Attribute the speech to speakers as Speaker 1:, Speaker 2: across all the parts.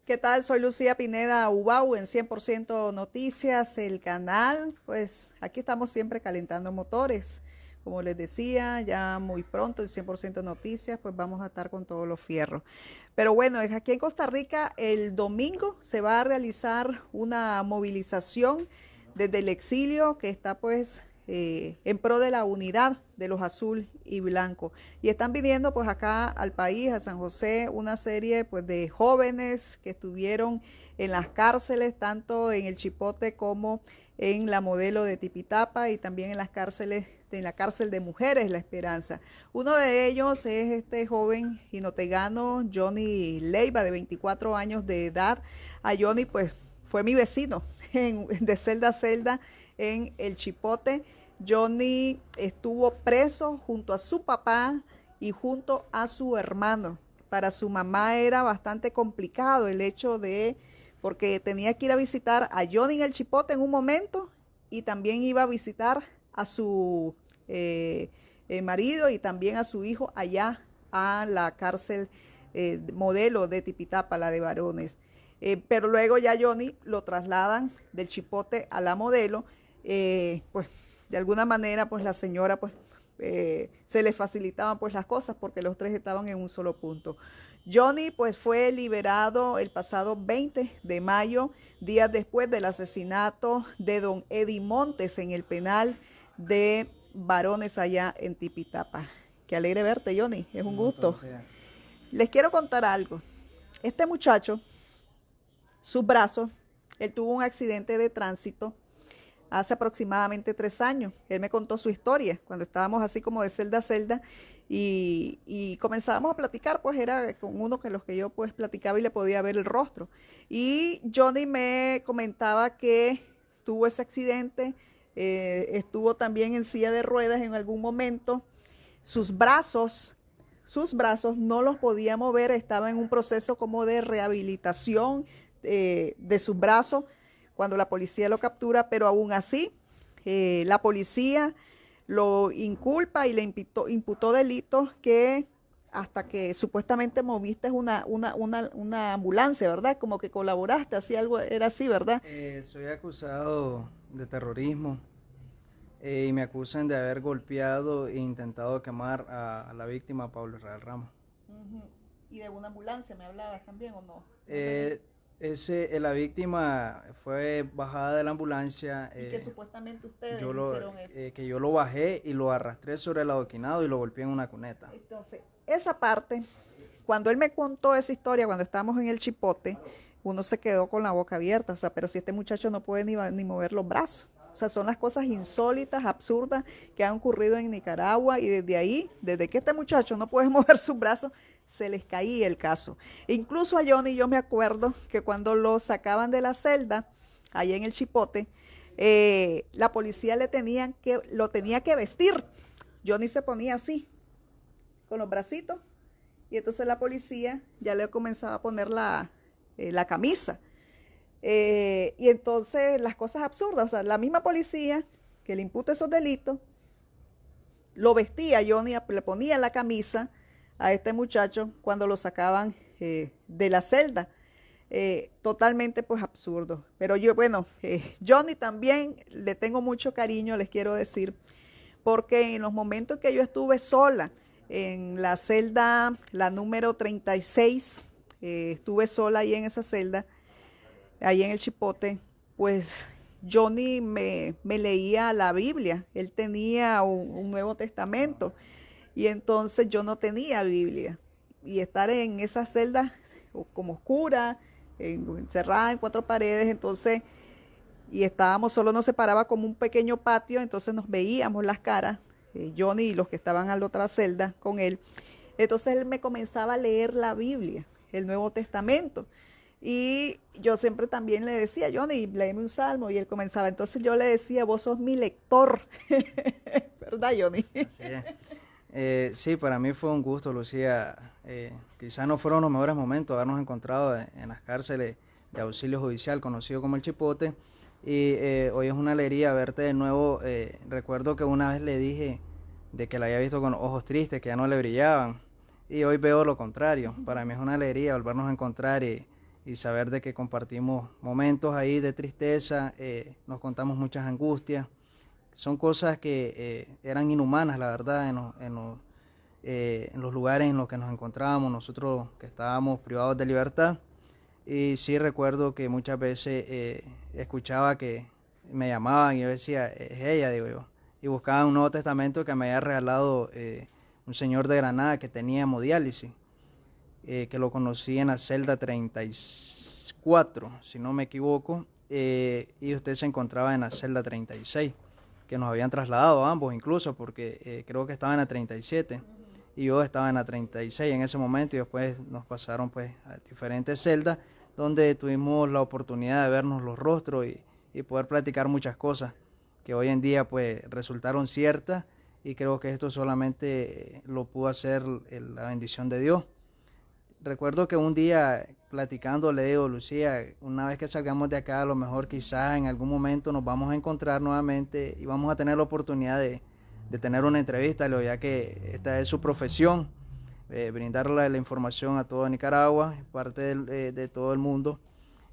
Speaker 1: ¿Qué tal? Soy Lucía Pineda Ubau en 100% Noticias, el canal. Pues aquí estamos siempre calentando motores. Como les decía, ya muy pronto en 100% Noticias, pues vamos a estar con todos los fierros. Pero bueno, aquí en Costa Rica el domingo se va a realizar una movilización desde el exilio que está pues en pro de la unidad de los azul y blanco. Y están viniendo pues acá al país, a San José, una serie pues de jóvenes que estuvieron en las cárceles, tanto en el Chipote como en la Modelo de Tipitapa y también en las cárceles, en la cárcel de mujeres La Esperanza. Uno de ellos es este joven jinotegano Johnny Leiva, de 24 años de edad. A Johnny pues fue mi vecino de celda a celda en el Chipote. Johnny estuvo preso junto a su papá y junto a su hermano. Para su mamá era bastante complicado el hecho de, porque tenía que ir a visitar a Johnny en el Chipote en un momento y también iba a visitar a su marido y también a su hijo allá a la cárcel Modelo de Tipitapa, la de varones. Pero luego ya Johnny lo trasladan del Chipote a la Modelo, pues de alguna manera pues la señora pues se le facilitaban pues las cosas porque los tres estaban en un solo punto. Johnny pues fue liberado el pasado 20 de mayo, días después del asesinato de don Eddie Montes en el penal de varones allá en Tipitapa. Qué alegre verte, Johnny, es un gusto. Les quiero contar algo. Este muchacho, sus brazos, él tuvo un accidente de tránsito hace aproximadamente 3 años. Él me contó su historia cuando estábamos así como de celda a celda y comenzábamos a platicar, pues era con uno que los que yo pues platicaba y le podía ver el rostro. Y Johnny me comentaba que tuvo ese accidente, estuvo también en silla de ruedas en algún momento, sus brazos no los podía mover, estaba en un proceso como de rehabilitación de sus brazos cuando la policía lo captura, pero aún así la policía lo inculpa y le imputó delitos que hasta que supuestamente moviste una ambulancia, ¿verdad? Como que colaboraste, así algo, era así, ¿verdad?
Speaker 2: Soy acusado de terrorismo y me acusan de haber golpeado e intentado quemar a la víctima, Pablo Israel Ramos.
Speaker 1: ¿Y de una ambulancia me hablabas también o no?
Speaker 2: La víctima fue bajada de la ambulancia.
Speaker 1: Y que supuestamente ustedes hicieron eso.
Speaker 2: Que yo lo bajé y lo arrastré sobre el adoquinado y lo golpeé en una cuneta.
Speaker 1: Entonces, esa parte, cuando él me contó esa historia, cuando estábamos en el Chipote, uno se quedó con la boca abierta, o sea, pero si este muchacho no puede ni mover los brazos. O sea, son las cosas insólitas, absurdas que han ocurrido en Nicaragua y desde ahí, desde que este muchacho no puede mover sus brazos, se les caía el caso. Incluso a Johnny yo me acuerdo que cuando lo sacaban de la celda, allá en el Chipote, la policía lo tenía que vestir. Johnny se ponía así, con los bracitos, y entonces la policía ya le comenzaba a poner la camisa. Y entonces las cosas absurdas, o sea, la misma policía que le imputa esos delitos, lo vestía Johnny, le ponía la camisa a este muchacho cuando lo sacaban de la celda. Totalmente pues absurdo. Pero yo, bueno, Johnny también le tengo mucho cariño, les quiero decir, porque en los momentos que yo estuve sola en la celda, la número 36, estuve sola ahí en esa celda, ahí en el Chipote, pues Johnny me leía la Biblia. Él tenía un Nuevo Testamento y entonces yo no tenía Biblia. Y estar en esa celda como oscura, encerrada en 4 paredes, entonces, y estábamos, solo nos separaba como un pequeño patio, entonces nos veíamos las caras, Johnny y los que estaban a la otra celda con él. Entonces él me comenzaba a leer la Biblia, el Nuevo Testamento. Y yo siempre también le decía, Johnny, léeme un salmo, y él comenzaba. Entonces yo le decía, vos sos mi lector, ¿verdad, Johnny?
Speaker 2: Así es. Sí, para mí fue un gusto, Lucía. Quizás no fueron los mejores momentos habernos encontrado en las cárceles de auxilio judicial, conocido como el Chipote. Y hoy es una alegría verte de nuevo. Recuerdo que una vez le dije de que la había visto con ojos tristes, que ya no le brillaban. Y hoy veo lo contrario. Para mí es una alegría volvernos a encontrar y y saber de que compartimos momentos ahí de tristeza, nos contamos muchas angustias. Son cosas que eran inhumanas, la verdad, en los lugares en los que nos encontrábamos, nosotros que estábamos privados de libertad. Y sí recuerdo que muchas veces escuchaba que me llamaban y yo decía, es ella, digo yo. Y buscaban un Nuevo Testamento que me había regalado un señor de Granada que tenía hemodiálisis, que lo conocí en la celda 34, si no me equivoco, y usted se encontraba en la celda 36, que nos habían trasladado ambos incluso, porque creo que estaba en la 37 y yo estaba en la 36 en ese momento, y después nos pasaron pues a diferentes celdas donde tuvimos la oportunidad de vernos los rostros y poder platicar muchas cosas que hoy en día pues resultaron ciertas, y creo que esto solamente lo pudo hacer la bendición de Dios. Recuerdo que un día platicando le digo, Lucía, una vez que salgamos de acá, a lo mejor quizás en algún momento nos vamos a encontrar nuevamente y vamos a tener la oportunidad de tener una entrevista, ya que esta es su profesión, brindarle la información a toda Nicaragua, parte de todo el mundo.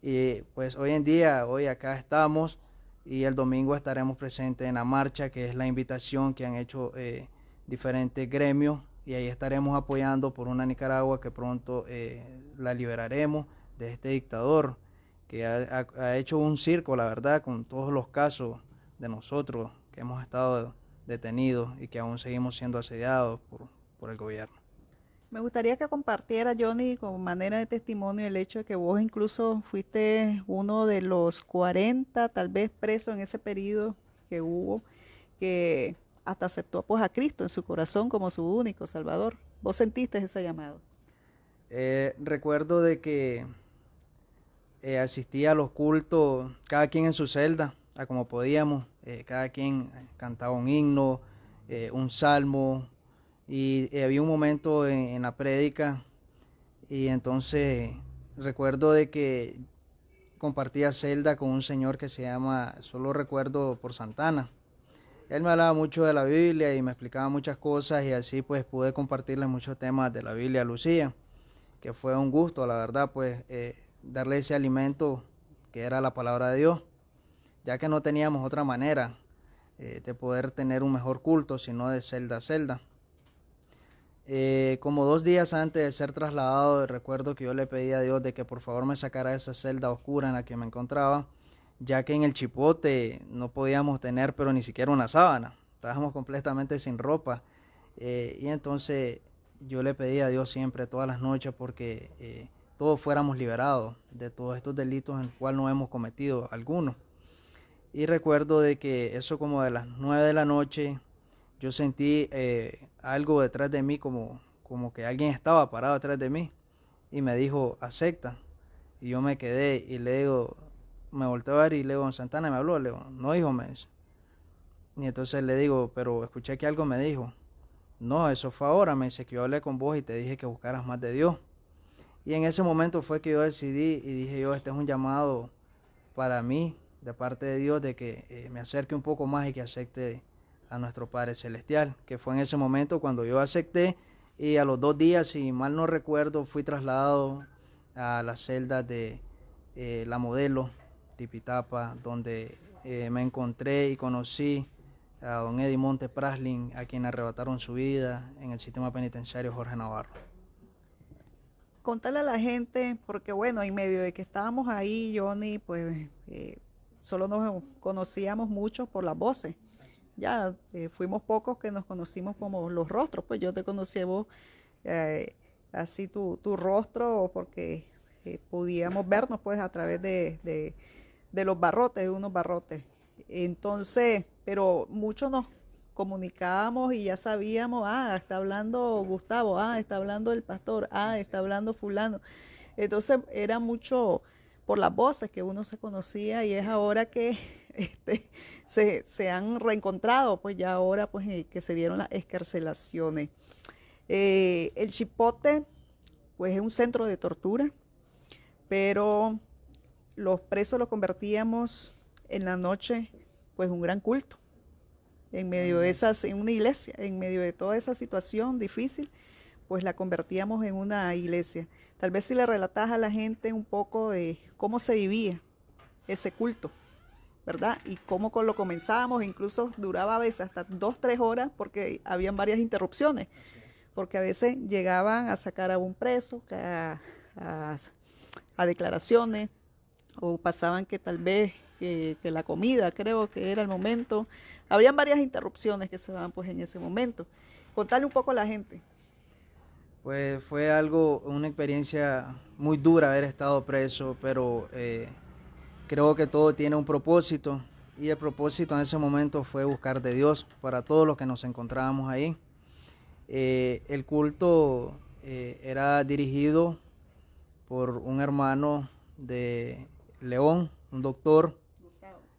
Speaker 2: Y pues hoy en día, hoy acá estamos, y el domingo estaremos presentes en la marcha, que es la invitación que han hecho diferentes gremios, y ahí estaremos apoyando por una Nicaragua que pronto la liberaremos de este dictador que ha hecho un circo, la verdad, con todos los casos de nosotros que hemos estado detenidos y que aún seguimos siendo asediados por el gobierno.
Speaker 1: Me gustaría que compartiera, Johnny, como manera de testimonio, el hecho de que vos incluso fuiste uno de los 40, tal vez presos en ese periodo que hubo, que hasta aceptó pues a Cristo en su corazón como su único Salvador. ¿Vos sentiste ese llamado?
Speaker 2: Recuerdo de que asistía a los cultos, cada quien en su celda, a como podíamos, cada quien cantaba un himno, un salmo, y había un momento en la prédica, y entonces recuerdo de que compartía celda con un señor que se llama, solo recuerdo por Santana. Él me hablaba mucho de la Biblia y me explicaba muchas cosas, y así pues pude compartirle muchos temas de la Biblia a Lucía, que fue un gusto, la verdad, pues darle ese alimento que era la palabra de Dios, ya que no teníamos otra manera de poder tener un mejor culto, sino de celda a celda. Como 2 días antes de ser trasladado, recuerdo que yo le pedí a Dios de que por favor me sacara de esa celda oscura en la que me encontraba, ya que en el Chipote no podíamos tener pero ni siquiera una sábana, estábamos completamente sin ropa, y entonces yo le pedí a Dios siempre, todas las noches, porque todos fuéramos liberados de todos estos delitos en los cuales no hemos cometido algunos. Y recuerdo de que eso como de las 9 de la noche, yo sentí algo detrás de mí, como que alguien estaba parado detrás de mí, y me dijo, acepta. Y yo me quedé y le digo, me volteé a ver y le digo, Santana me habló, le digo, no, hijo, me dice. Y entonces le digo, pero escuché que algo me dijo. No, eso fue ahora, me dice, que yo hablé con vos y te dije que buscaras más de Dios. Y en ese momento fue que yo decidí y dije yo, este es un llamado para mí, de parte de Dios, de que me acerque un poco más y que acepte a nuestro Padre Celestial, que fue en ese momento cuando yo acepté, y a los 2 días, si mal no recuerdo, fui trasladado a las celdas de La Modelo, Tipitapa, donde me encontré y conocí a don Eddie Monte Praslin, a quien arrebataron su vida en el sistema penitenciario Jorge Navarro.
Speaker 1: Contarle a la gente, porque bueno, en medio de que estábamos ahí, Johnny, pues solo nos conocíamos mucho por las voces. Ya fuimos pocos que nos conocimos como los rostros, pues yo te conocí a vos, así tu rostro, porque podíamos vernos pues a través de los barrotes, de unos barrotes. Entonces, pero muchos nos comunicábamos y ya sabíamos, está hablando Gustavo, está hablando el pastor, está hablando fulano. Entonces era mucho por las voces que uno se conocía, y es ahora que se han reencontrado, pues ya ahora pues que se dieron las excarcelaciones. El Chipote pues es un centro de tortura, pero los presos los convertíamos en la noche pues un gran culto, en medio de en una iglesia, en medio de toda esa situación difícil, pues la convertíamos en una iglesia. Tal vez si le relatás a la gente un poco de cómo se vivía ese culto, ¿verdad? Y cómo lo comenzábamos, incluso duraba a veces hasta 2, 3 horas porque habían varias interrupciones, porque a veces llegaban a sacar a un preso, a declaraciones, o pasaban que tal vez que la comida, creo que era el momento. Habrían varias interrupciones que se daban pues en ese momento. Contarle un poco a la gente.
Speaker 2: Pues fue una experiencia muy dura haber estado preso, pero creo que todo tiene un propósito y el propósito en ese momento fue buscar de Dios para todos los que nos encontrábamos ahí. El culto era dirigido por un hermano de León, un doctor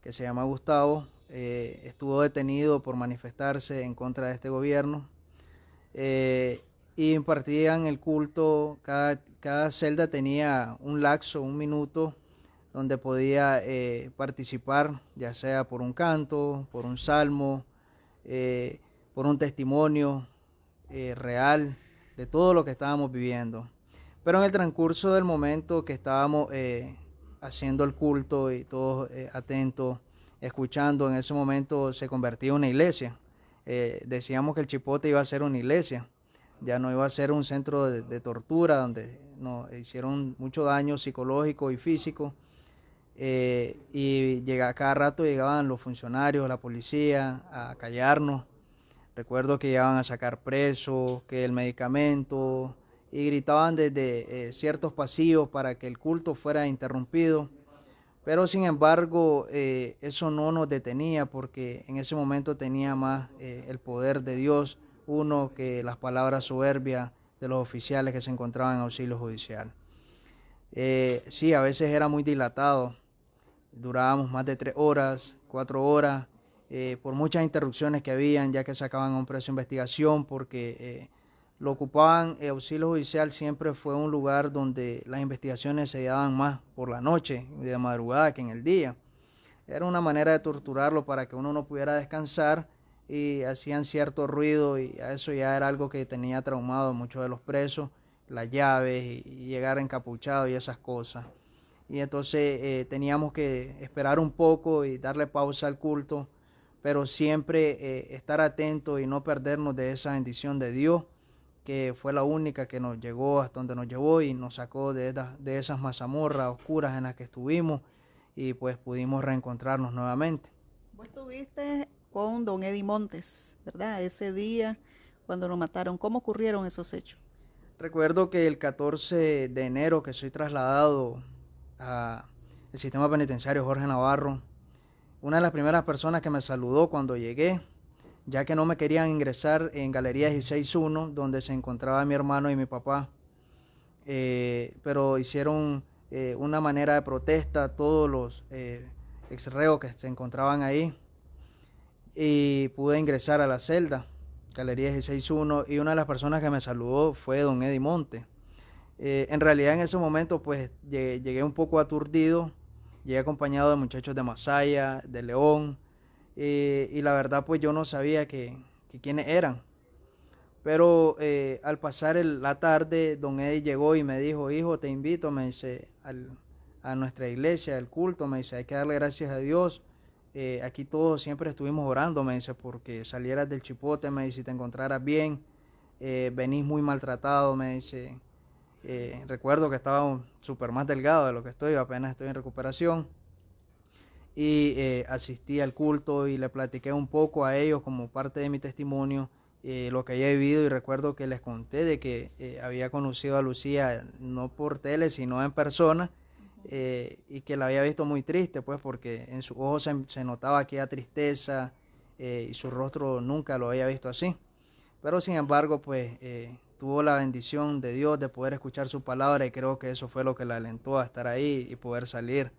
Speaker 2: que se llama Gustavo. Estuvo detenido por manifestarse en contra de este gobierno. Y impartían el culto, cada celda tenía un lapso, un minuto, donde podía participar, ya sea por un canto, por un salmo, por un testimonio real de todo lo que estábamos viviendo. Pero en el transcurso del momento que estábamos haciendo el culto y todos atentos, escuchando, en ese momento se convertía en una iglesia. Decíamos que el Chipote iba a ser una iglesia, ya no iba a ser un centro de tortura donde nos hicieron mucho daño psicológico y físico. Y cada rato llegaban los funcionarios, la policía a callarnos. Recuerdo que llegaban a sacar presos, que el medicamento, y gritaban desde ciertos pasillos para que el culto fuera interrumpido. Pero sin embargo, eso no nos detenía porque en ese momento tenía más el poder de Dios, uno, que las palabras soberbias de los oficiales que se encontraban en auxilio judicial. Sí, a veces era muy dilatado, durábamos más de 3 horas, 4 horas, por muchas interrupciones que habían, ya que sacaban a un preso de investigación, porque lo ocupaban. Auxilio judicial siempre fue un lugar donde las investigaciones se llevaban más por la noche, de madrugada, que en el día. Era una manera de torturarlo para que uno no pudiera descansar, y hacían cierto ruido, y eso ya era algo que tenía traumado a muchos de los presos, las llaves y llegar encapuchado y esas cosas. Y entonces teníamos que esperar un poco y darle pausa al culto, pero siempre estar atentos y no perdernos de esa bendición de Dios, que fue la única que nos llegó hasta donde nos llevó y nos sacó de esas mazamorras oscuras en las que estuvimos, y pues pudimos reencontrarnos nuevamente.
Speaker 1: Vos estuviste con don Eddie Montes, ¿verdad? Ese día cuando lo mataron. ¿Cómo ocurrieron esos hechos?
Speaker 2: Recuerdo que el 14 de enero que soy trasladado al sistema penitenciario Jorge Navarro, una de las primeras personas que me saludó cuando llegué, ya que no me querían ingresar en Galería 16-1, donde se encontraba mi hermano y mi papá, pero hicieron una manera de protesta a todos los exreos que se encontraban ahí, y pude ingresar a la celda, Galería 16-1, y una de las personas que me saludó fue don Eddie Monte. En realidad en ese momento pues llegué un poco aturdido, llegué acompañado de muchachos de Masaya, de León, y la verdad pues yo no sabía que quiénes eran. Pero al pasar la tarde, don Eddie llegó y me dijo: hijo, te invito, me dice, a nuestra iglesia, al culto, me dice, hay que darle gracias a Dios. Aquí todos siempre estuvimos orando, me dice, porque salieras del Chipote, me dice, y te encontraras bien. Venís muy maltratado, me dice. Recuerdo que estaba súper más delgado de lo que estoy, apenas estoy en recuperación. Y asistí al culto y le platiqué un poco a ellos como parte de mi testimonio, lo que había vivido, y recuerdo que les conté de que había conocido a Lucía no por tele sino en persona, y que la había visto muy triste, pues porque en sus ojos se notaba aquella tristeza, y su rostro nunca lo había visto así. Pero sin embargo pues tuvo la bendición de Dios de poder escuchar su palabra, y creo que eso fue lo que la alentó a estar ahí y poder salir.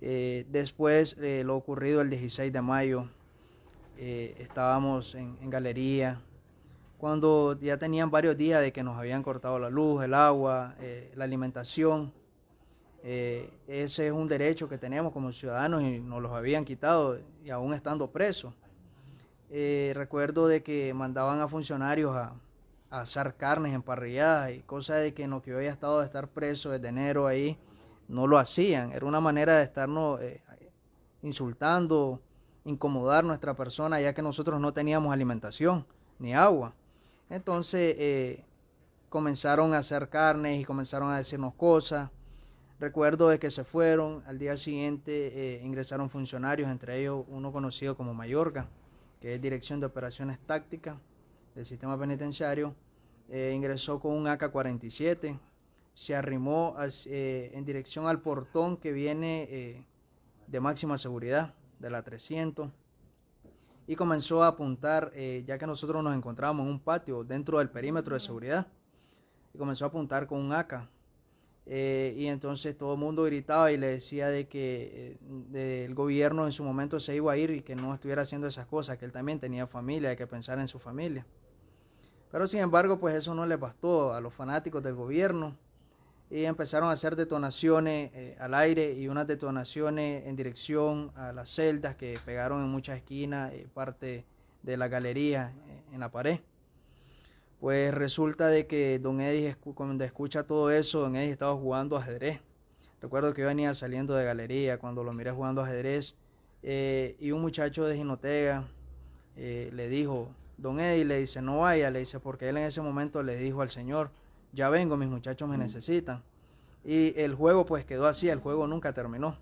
Speaker 2: Después, lo ocurrido el 16 de mayo, estábamos en Galería, cuando ya tenían varios días de que nos habían cortado la luz, el agua, la alimentación. Ese es un derecho que tenemos como ciudadanos y nos los habían quitado, y aún estando presos. Recuerdo de que mandaban a funcionarios a asar carnes emparrilladas y cosas de que en lo que yo había estado de estar preso desde enero ahí, no lo hacían. Era una manera de estarnos insultando, incomodar nuestra persona, ya que nosotros no teníamos alimentación ni agua. Entonces comenzaron a hacer carnes y comenzaron a decirnos cosas. Recuerdo de que se fueron, al día siguiente ingresaron funcionarios, entre ellos uno conocido como Mayorga, que es Dirección de Operaciones Tácticas del Sistema Penitenciario. Ingresó con un AK-47, se arrimó en dirección al portón que viene de máxima seguridad, de la 300, y comenzó a apuntar, ya que nosotros nos encontrábamos en un patio dentro del perímetro de seguridad, y comenzó a apuntar con un AK. Y entonces todo el mundo gritaba y le decía de que el gobierno en su momento se iba a ir y que no estuviera haciendo esas cosas, que él también tenía familia, hay que pensar en su familia. Pero sin embargo, pues eso no le bastó a los fanáticos del gobierno y empezaron a hacer detonaciones al aire y unas detonaciones en dirección a las celdas que pegaron en muchas esquinas, parte de la galería en la pared. Pues resulta de que don Eddie, cuando escucha todo eso, don Eddie estaba jugando ajedrez. Recuerdo que yo venía saliendo de galería cuando lo miré jugando ajedrez y un muchacho de Jinotega le dijo, don Eddie, le dice, no vaya, le dice, porque él en ese momento le dijo al señor, ya vengo, mis muchachos me necesitan. Y el juego pues quedó así, el juego nunca terminó.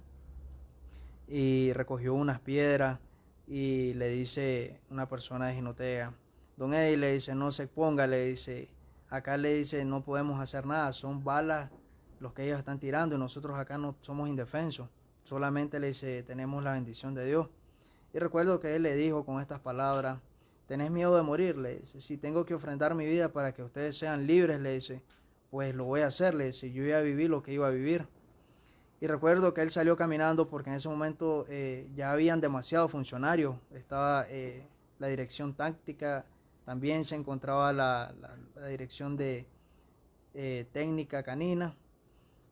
Speaker 2: Y recogió unas piedras y le dice una persona de Jinotega, don Eddie, le dice, no se ponga, le dice, acá le dice, no podemos hacer nada, son balas los que ellos están tirando y nosotros acá no somos indefensos, solamente le dice, tenemos la bendición de Dios. Y recuerdo que él le dijo con estas palabras, ¿tenés miedo de morir? Le dice, si tengo que ofrendar mi vida para que ustedes sean libres, le dice, pues lo voy a hacer, le dice, yo iba a vivir lo que iba a vivir. Y recuerdo que él salió caminando porque en ese momento ya habían demasiados funcionarios, estaba la dirección táctica, también se encontraba la dirección de técnica canina.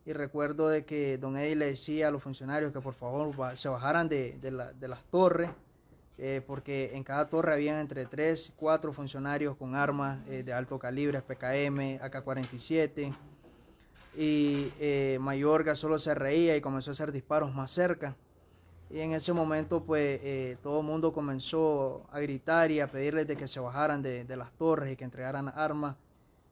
Speaker 2: Y recuerdo de que don Eddie le decía a los funcionarios que por favor se bajaran de las torres, porque en cada torre habían entre 3 y 4 funcionarios con armas de alto calibre, PKM, AK-47, y Mayorga solo se reía y comenzó a hacer disparos más cerca. Y en ese momento pues todo el mundo comenzó a gritar y a pedirles de que se bajaran de las torres y que entregaran armas,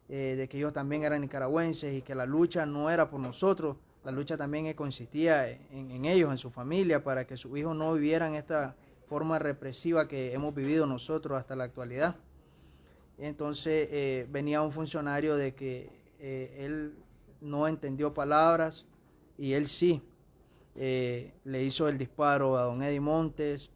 Speaker 2: de que ellos también eran nicaragüenses y que la lucha no era por nosotros, la lucha también consistía en ellos, en su familia, para que sus hijos no vivieran esta forma represiva que hemos vivido nosotros hasta la actualidad. Entonces venía un funcionario de que él no entendió palabras y él sí le hizo el disparo a don Eddie Montes,